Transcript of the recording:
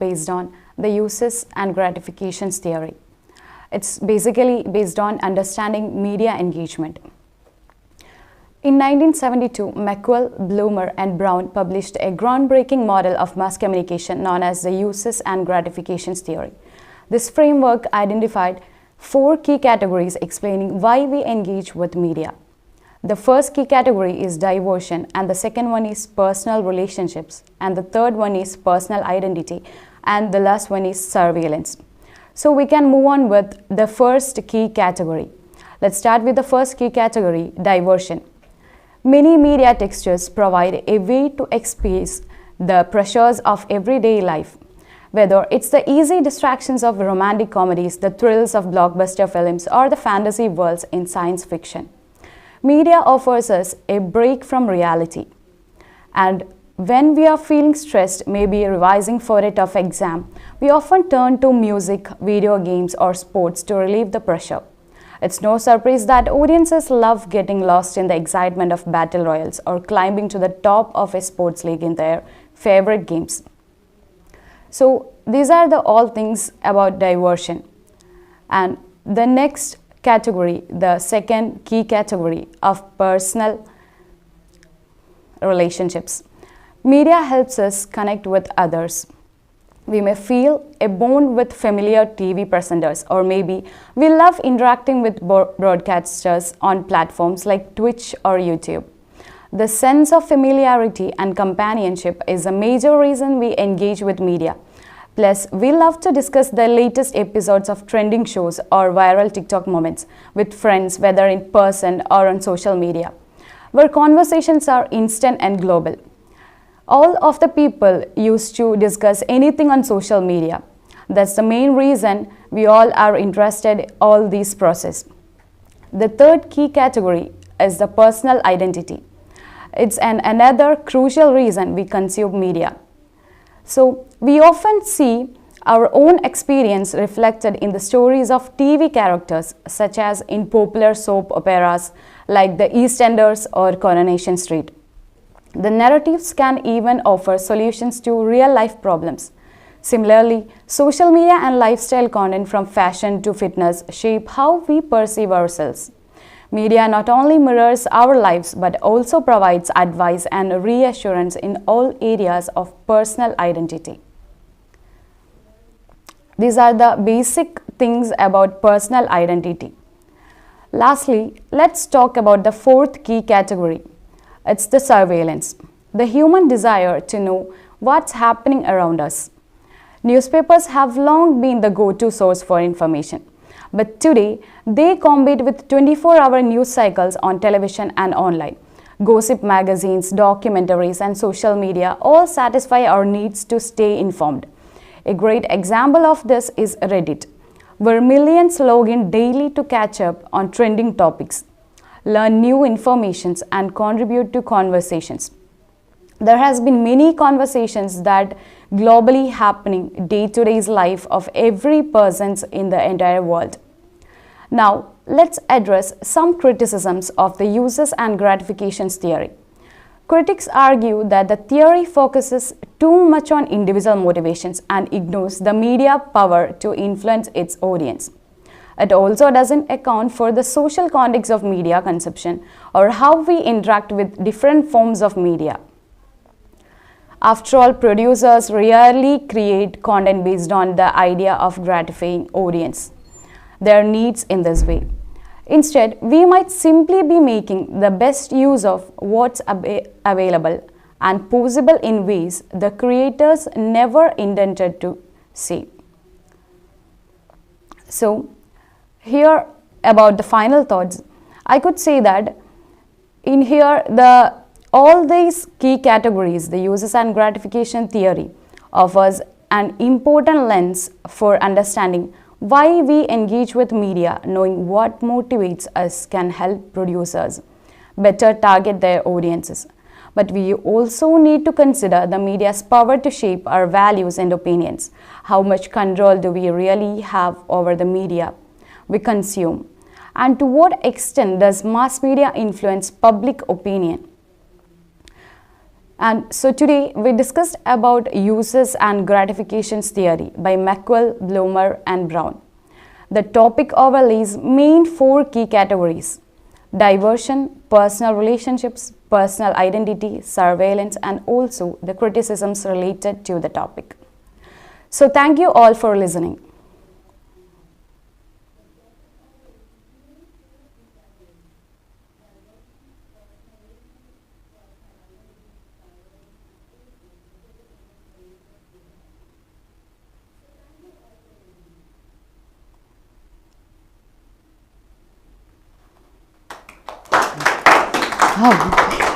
based on the uses and gratifications theory. It's basically based on understanding media engagement. In 1972, McQuill, Bloomer, and Brown published a groundbreaking model of mass communication known as the uses and gratifications theory. This framework identified 4 key categories explaining why we engage with media. The first key category is diversion, and the second one is personal relationships, and the third one is personal identity, and the last one is surveillance. So we can move on with the first key category. Let's start with the first key category, diversion. Many media textures provide a way to escape the pressures of everyday life. Whether it's the easy distractions of romantic comedies, the thrills of blockbuster films, or the fantasy worlds in science fiction, media offers us a break from reality. And when we are feeling stressed, maybe revising for a tough exam, we often turn to music, video games, or sports to relieve the pressure. It's no surprise that audiences love getting lost in the excitement of battle royals or climbing to the top of a sports league in their favorite games. So these are the all things about diversion. And the next category, the second key category of personal relationships. Media helps us connect with others. We may feel a bond with familiar TV presenters, or maybe we love interacting with broadcasters on platforms like Twitch or YouTube. The sense of familiarity and companionship is a major reason we engage with media. Plus, we love to discuss the latest episodes of trending shows or viral TikTok moments with friends, whether in person or on social media, where conversations are instant and global. All of the people used to discuss anything on social media. That's the main reason we all are interested in all these process. The third key category is the personal identity. It's another crucial reason we consume media. So we often see our own experience reflected in the stories of TV characters, such as in popular soap operas like The EastEnders or Coronation Street. The narratives can even offer solutions to real-life problems. Similarly, social media and lifestyle content from fashion to fitness shape how we perceive ourselves. Media not only mirrors our lives but also provides advice and reassurance in all areas of personal identity. These are the basic things about personal identity. Lastly, let's talk about the fourth key category. It's the surveillance, the human desire to know what's happening around us. Newspapers have long been the go-to source for information, but today they compete with 24-hour news cycles on television and online. Gossip magazines, documentaries, and social media all satisfy our needs to stay informed. A great example of this is Reddit, where millions log in daily to catch up on trending topics, learn new informations, and contribute to conversations. There has been many conversations that globally happening day-to-day life of every person in the entire world. Now, let's address some criticisms of the uses and gratifications theory. Critics argue that the theory focuses too much on individual motivations and ignores the media power to influence its audience. It also doesn't account for the social context of media consumption or how we interact with different forms of media. After all, producers rarely create content based on the idea of gratifying their needs in this way. Instead, we might simply be making the best use of what's available and possible in ways the creators never intended to see. So, here about the final thoughts, I could say that in here all these key categories, the uses and gratification theory offers an important lens for understanding why we engage with media. Knowing what motivates us can help producers better target their audiences. But we also need to consider the media's power to shape our values and opinions. How much control do we really have over the media we consume? And to what extent does mass media influence public opinion? And so today we discussed about uses and gratifications theory by McQuill, Bloomer and Brown. The topic overlays main four key categories: diversion, personal relationships, personal identity, surveillance, and also the criticisms related to the topic. So thank you all for listening. Oh.